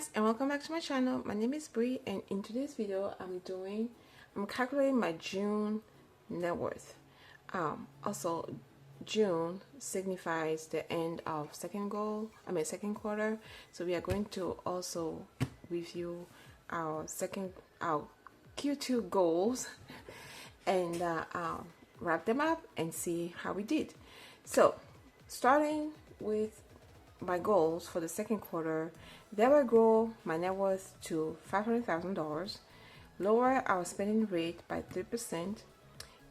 guys, and welcome back to my channel. My name is Bree, and in today's video I'm calculating my June net worth. Also, June signifies the end of second quarter, so we are going to also review our Q2 goals and wrap them up and see how we did. So starting with my goals for the second quarter, they will grow my net worth to $500,000, lower our spending rate by 3%,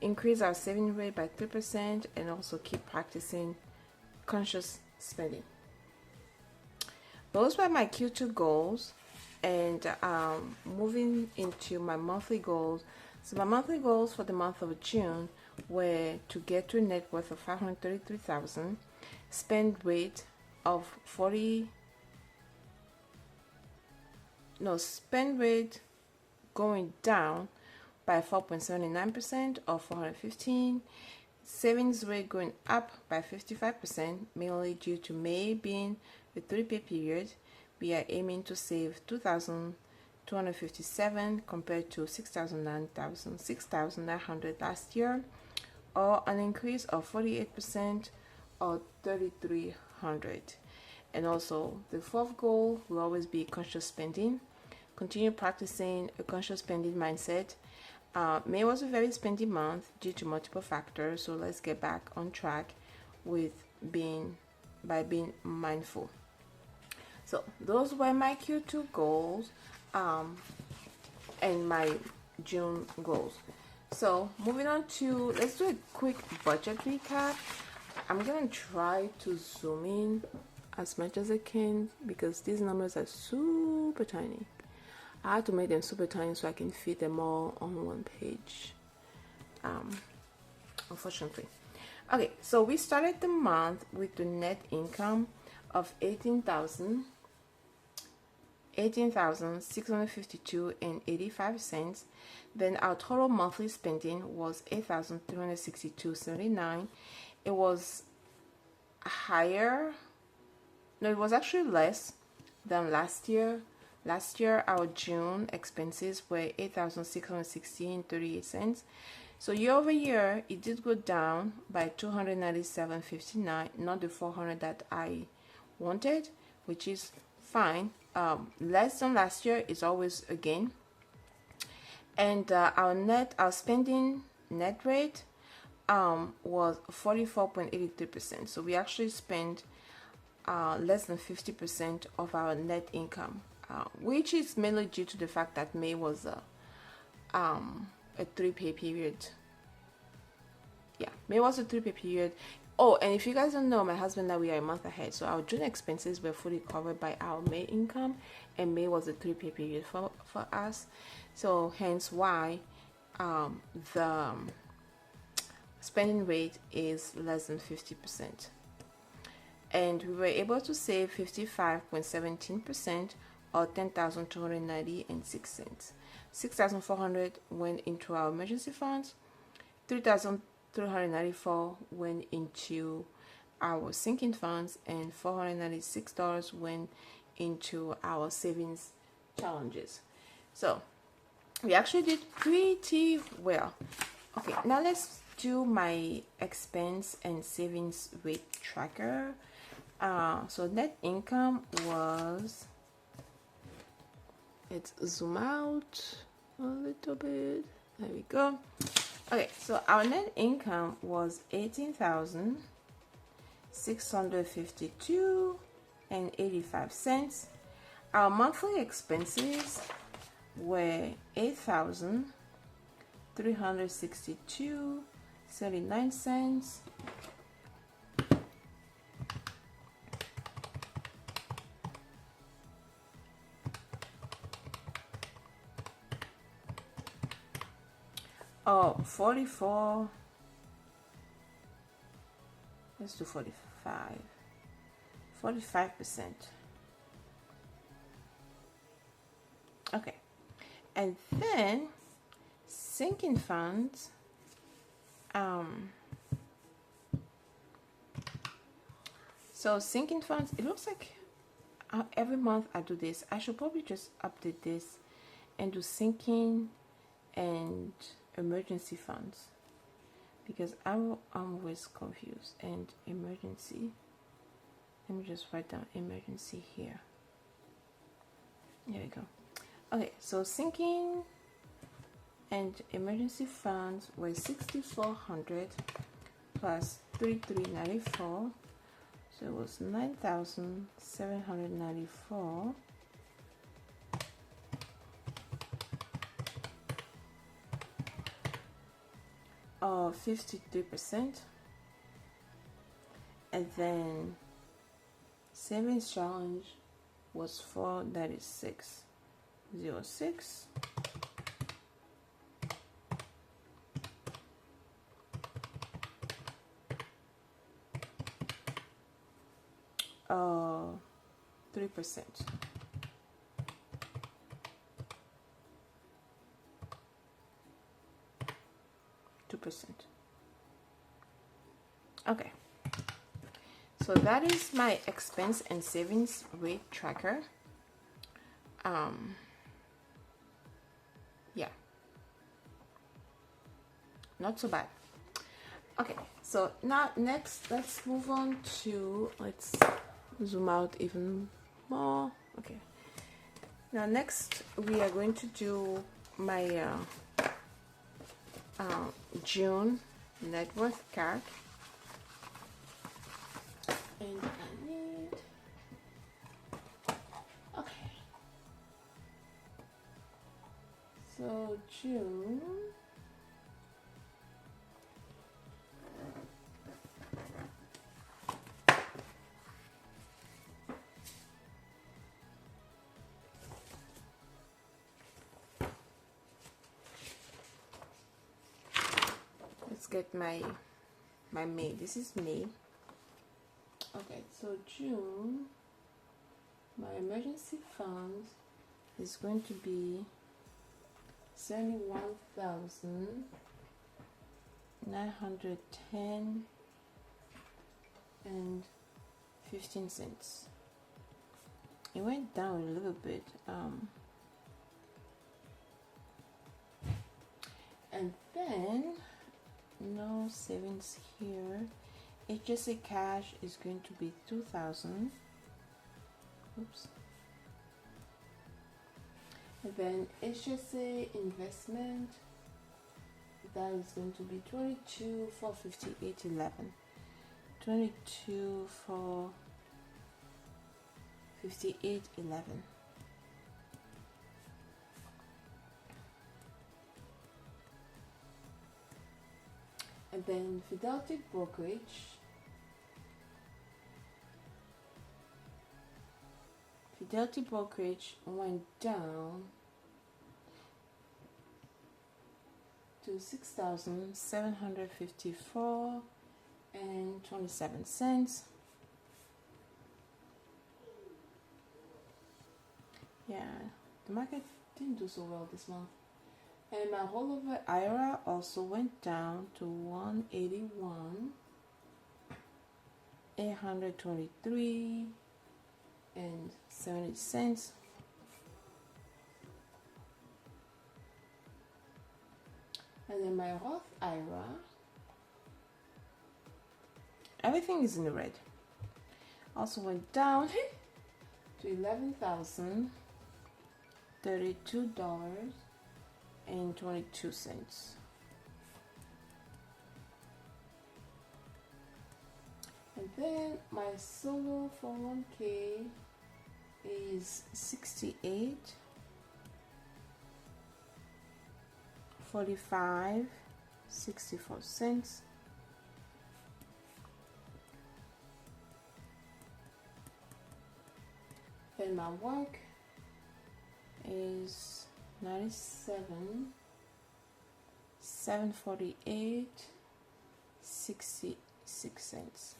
increase our saving rate by 3%, and also keep practicing conscious spending. Those were my Q2 goals, and moving into my monthly goals. So my monthly goals for the month of June were to get to a net worth of $533,000, spend rate of spend rate going down by 4.79% or 415, savings rate going up by 55%, mainly due to May being a 3-pay period. We are aiming to save $2,257 compared to $6,900 last year, or an increase of 48% or $3,300. And also the fourth goal will always be conscious spending. Continue practicing a conscious spending mindset. May was a very spending month due to multiple factors, so let's get back on track with being mindful. So those were my Q2 goals and my June goals. So moving on to, let's do a quick budget recap. I'm gonna try to zoom in as much as I can because these numbers are super tiny. I had to make them super tiny so I can fit them all on one page, unfortunately. Okay, so we started the month with the net income of $18,652.85. Then our total monthly spending was $8,362.79. It was higher. No, it was actually less than last year. Last year, our June expenses were $8,616.38. So year over year, it did go down by $297.59, not the $400 that I wanted, which is fine. Less than last year is always a gain. And our spending net rate was 44.83%. So we actually spent less than 50% of our net income, which is mainly due to the fact that May was a 3-pay period. Yeah, May was a 3-pay period. Oh, and if you guys don't know, my husband and I, we are a month ahead, so our June expenses were fully covered by our May income, and May was a 3-pay period for us. So hence why the spending rate is less than 50%. And we were able to save 55.17% or $10,290.06. $6,400 went into our emergency funds, $3,394 went into our sinking funds, and $496 went into our savings challenges. So we actually did pretty well. Okay, now let's do my expense and savings rate tracker. So net income was, let's zoom out a little bit. There we go. Okay, so our net income was $18,652.85. Our monthly expenses were $8,362.79. Oh, 44. Let's do 45. 45%. Okay. And then sinking funds. So sinking funds, it looks like every month I do this. I should probably just update this and do sinking and emergency funds, because I'm always confused. And emergency, let me just write down emergency here. There we go. Okay, so sinking and emergency funds were 6,400 plus 3,394, so it was 9,794. Or 53%. And then savings challenge was 496.06. Uh, 3%. 2%. Okay, so that is my expense and savings rate tracker. Yeah, not so bad. Okay, so now next let's move on to, let's zoom out even more. Okay, now next we are going to do my June net worth card, and I need, okay, so June, let's get my May. This is May. Okay, so June, my emergency fund is going to be 71,910 and 15 cents. It went down a little bit, and then no savings here. HSA cash is going to be 2,000. Oops. And then HSA investment, that is going to be 22 for 58.11. 22 for 58.11. And then Fidelity brokerage. Fidelity brokerage went down to 6,754 and 27 cents. Yeah, the market didn't do so well this month. And my rollover IRA also went down to 181, 823 and 70 cents. And then my Roth IRA, everything is in the red, also went down to $11,032 and 22 cents. And then my solo 401k is 68, 45, 64 cents. Then my work is 97, 748, 66 cents.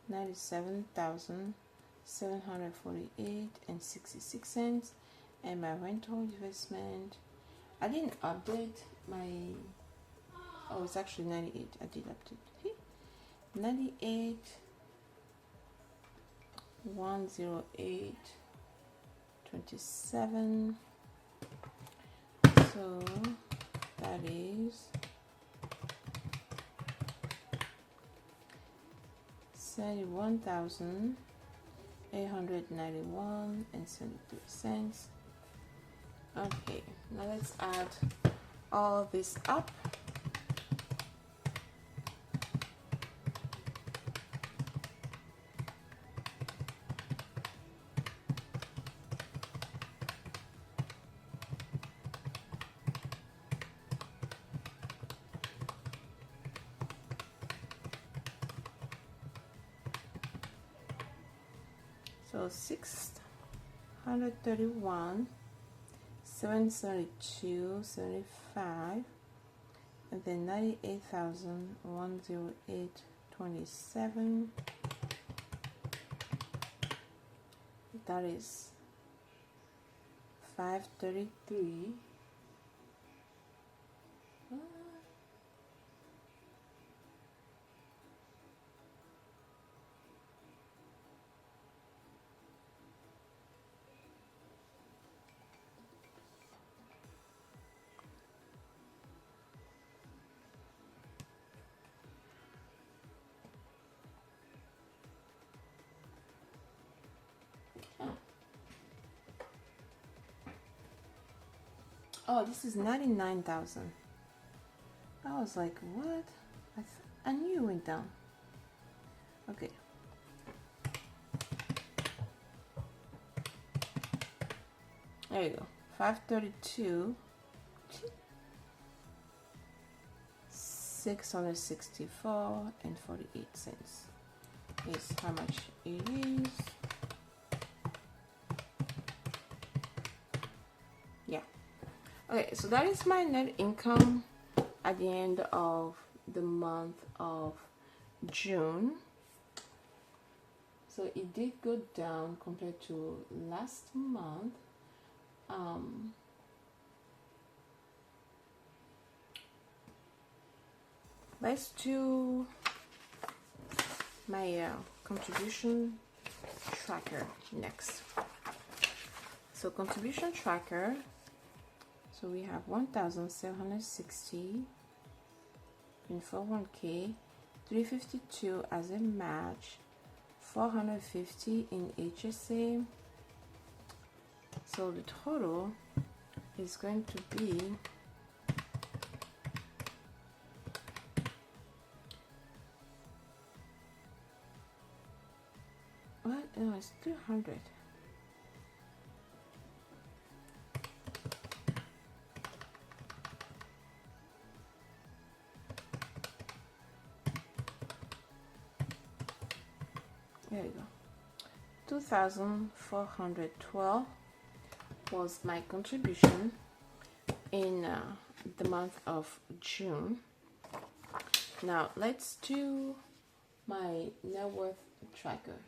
97,748 and 66 cents. And my rental investment, I didn't update my, oh, it's actually 98. I did update 98, 108.27. So that is 71,891.73 cents. Okay, now let's add all of this up. So 631, 732.75, and then 98,108.27. That is 533. Oh, this is 99,000. I was like, what? I knew it went down. Okay. There you go. 532. 664.48 is how much it is. Yeah. Okay, so that is my net income at the end of the month of June. So it did go down compared to last month. Let's do my contribution tracker next. So contribution tracker, so we have 1,760 in 401k, 352 as a match, 450 in HSA. So the total is going to be what? No, it's 300. There you go. 2,412 was my contribution in the month of June. Now let's do my net worth tracker.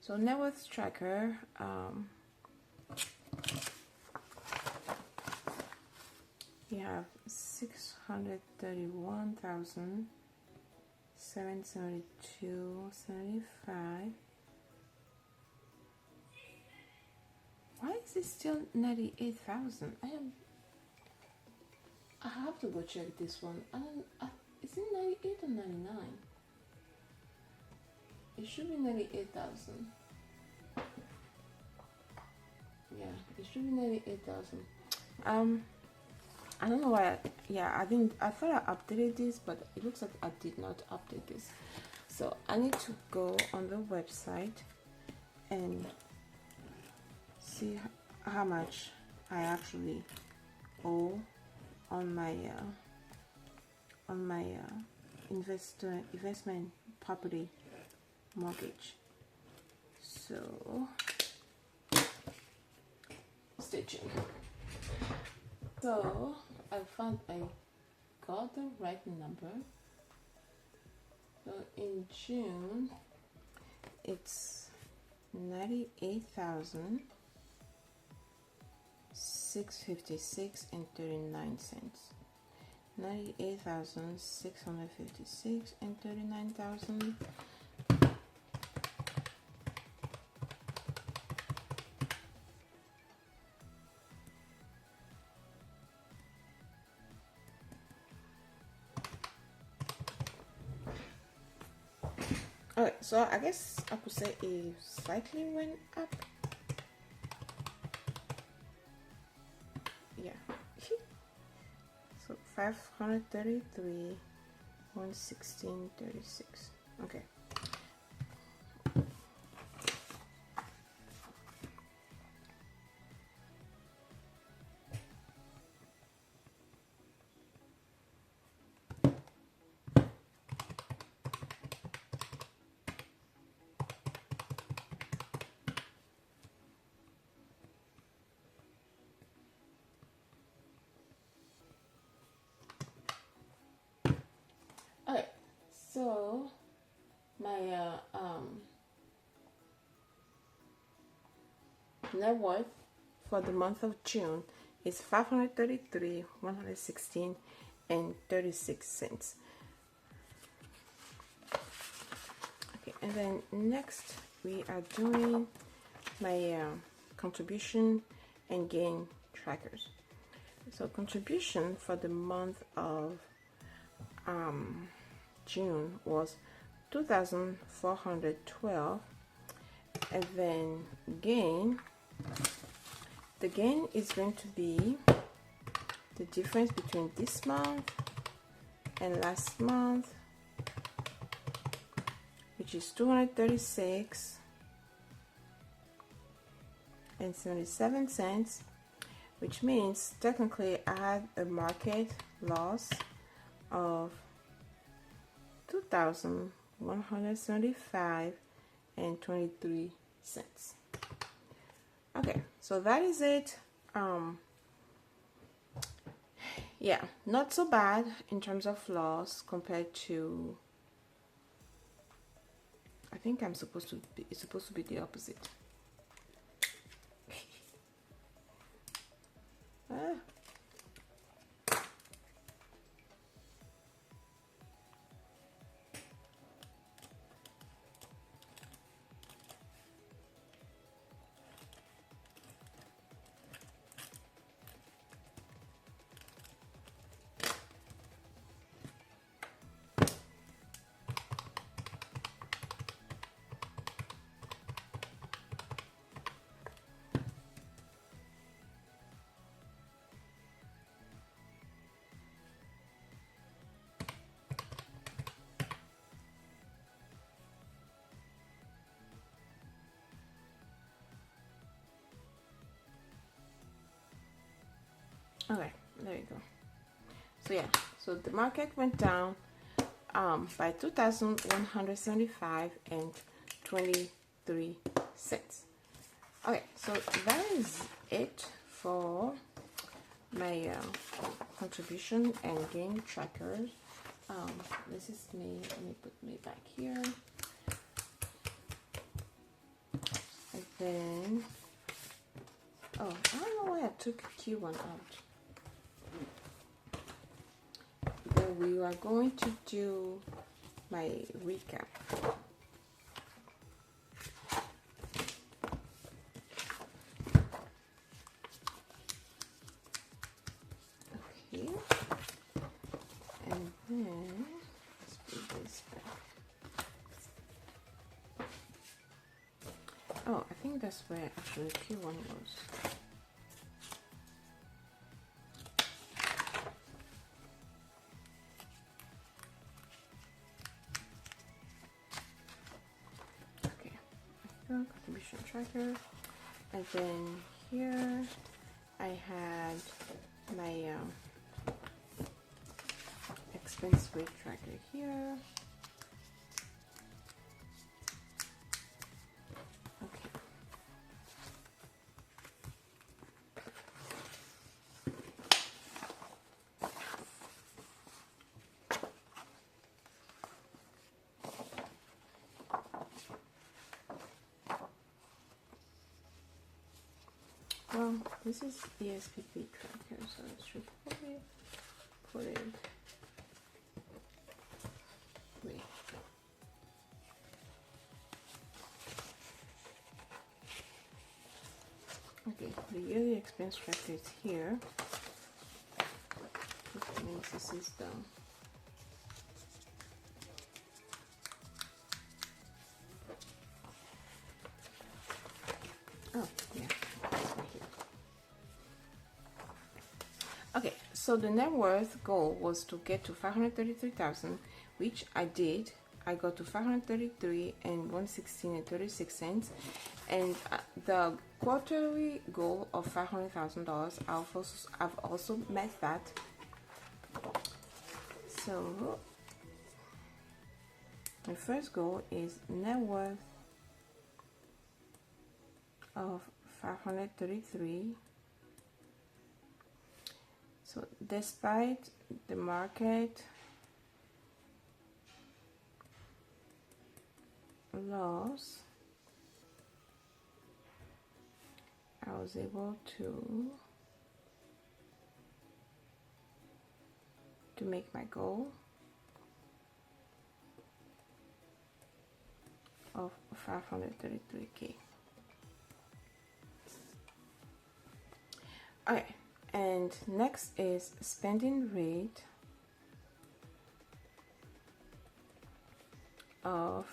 So Networth Tracker, you have 631,772.75. Why is it still 98,000? I have to go check this one. Is it 98 or 99? It should be 98,000. Yeah, it should be 98,000. I don't know why. I thought I updated this, but it looks like I did not update this. So I need to go on the website and see how much I actually owe on my investment property mortgage. So stay tuned. So I found I got the right number. So in June it's 98,656 and 39 cents. 98,656 and 39,000. Okay, so I guess I could say it slightly went up. Yeah. So 533, 116.36. Okay. Okay, so my net worth for the month of June is 533, 116 and 36 cents. Okay, and then next we are doing my contribution and gain trackers. So contribution for the month of June was 2,412, and then gain, the gain is going to be the difference between this month and last month, which is 236 and 77 cents, which means technically I had a market loss of 2,175 and 23 cents. Okay, so that is it. Yeah, not so bad in terms of loss compared to, I think it's supposed to be the opposite. Ah. Okay, there you go. So yeah, so the market went down by 2,175 and 23 cents. Okay, so that is it for my contribution and gain trackers. This is me. Let me put me back here. And then, oh, I don't know why I took Q1 out. Then we are going to do my recap. Okay, and then let's put this back. Oh, I think that's where actually Q1 was. Contribution tracker, and then here I had my expense rate tracker here. Okay. Well, this is ESPP tracker, so I should probably put it. Wait. Okay, the yearly expense tracker is here, which means this is the So the net worth goal was to get to 533,000, which I did. I got to 533 and 116 and 36 cents, and the quarterly goal of $500,000. I've also met that. So my first goal is net worth of 533. So despite the market loss, I was able to make my goal of 533K. Okay, and next is spending rate of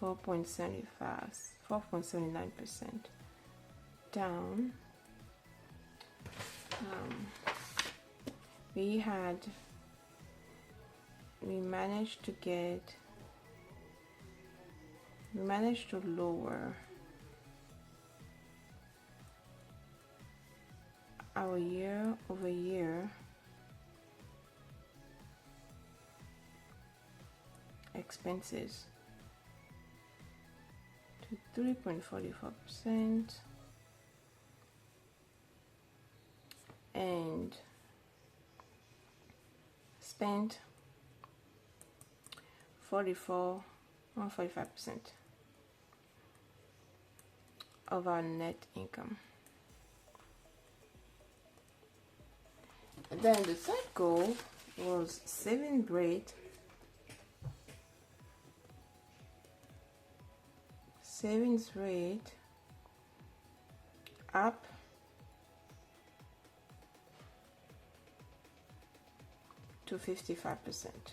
4.79% down. We managed to lower our year-over-year expenses to 3.44% and spent 45% of our net income. Then the third goal was savings rate up to 55%,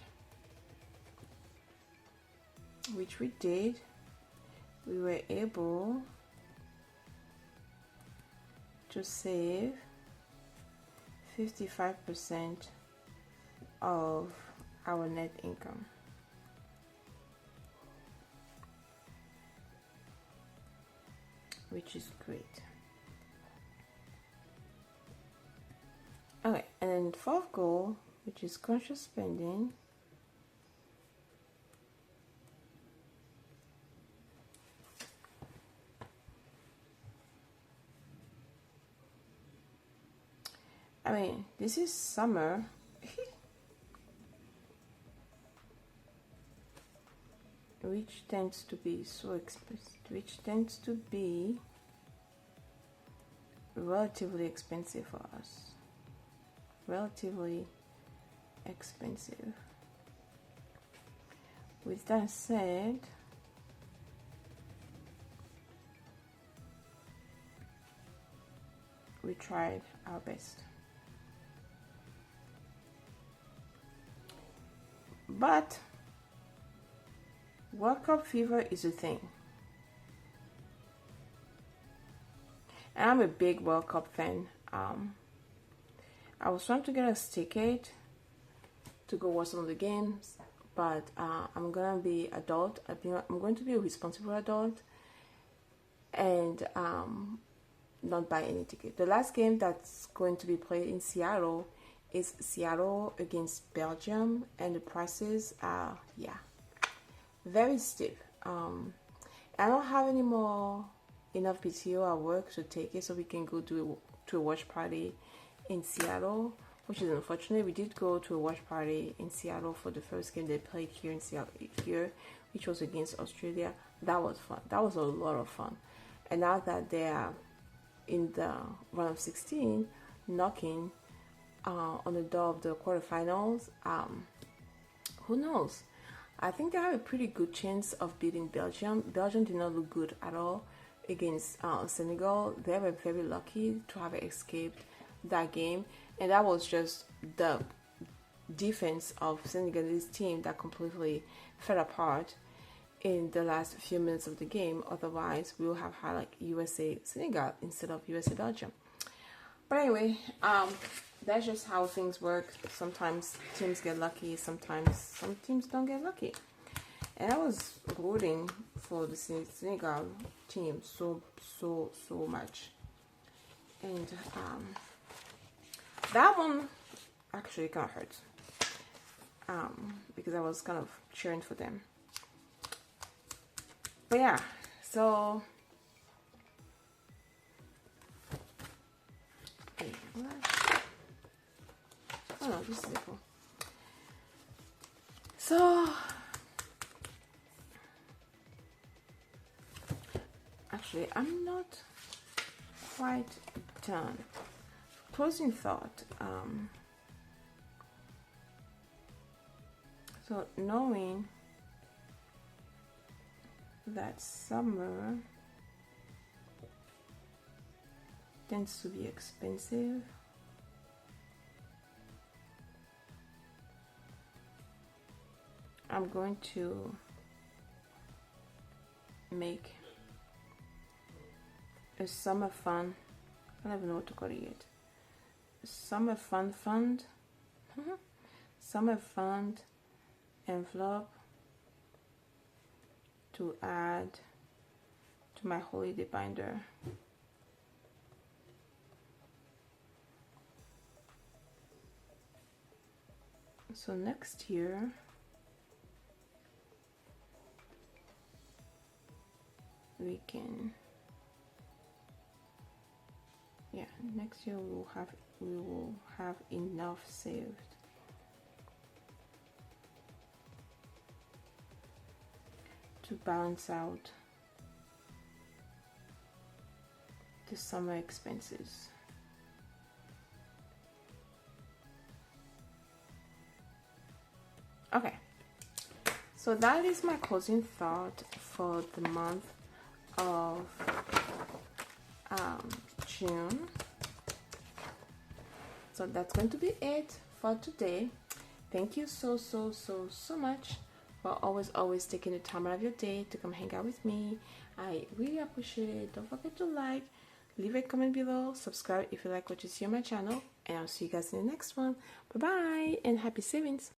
which we did. We were able to save 55% of our net income. Which is great. Okay, and then fourth goal, which is conscious spending. I mean, this is summer. Which tends to be so expensive, which tends to be relatively expensive for us. Relatively expensive. With that said, we tried our best. But World Cup fever is a thing. And I'm a big World Cup fan. I was trying to get a ticket to go watch some of the games, but I'm gonna be adult. I'm going to be a responsible adult and not buy any ticket. The last game that's going to be played in Seattle is Seattle against Belgium, and the prices are very steep. I don't have enough PTO at work to take it so we can go to a watch party in Seattle, which is unfortunate. We did go to a watch party in Seattle for the first game they played here in Seattle which was against Australia. That was fun. That was a lot of fun. And now that they are in the round of 16, knocking on the door of the quarterfinals, who knows? I think they have a pretty good chance of beating Belgium. Belgium did not look good at all against Senegal. They were very lucky to have escaped that game, and that was just the defense of Senegalese team that completely fell apart in the last few minutes of the game. Otherwise, we would have had like USA Senegal instead of USA Belgium. But anyway, that's just how things work. Sometimes teams get lucky, sometimes some teams don't get lucky. And I was rooting for the Senegal team so much. And that one actually kind of hurt. Because I was kind of cheering for them. But yeah, so oh no, this is simple. So actually, I'm not quite done. Closing thought. So knowing that summer tends to be expensive, I'm going to make a summer fun. I don't even know what to call it yet. Summer fun fund. Summer fund envelope to add to my holiday binder. So next year we can, yeah, next year we will have enough saved to balance out the summer expenses. Okay, so that is my closing thought for the month of June. So that's going to be it for today. Thank you so much for always taking the time out of your day to come hang out with me. I really appreciate it. Don't forget to like, leave a comment below, subscribe if you like what you see on my channel, and I'll see you guys in the next one. Bye bye and happy savings.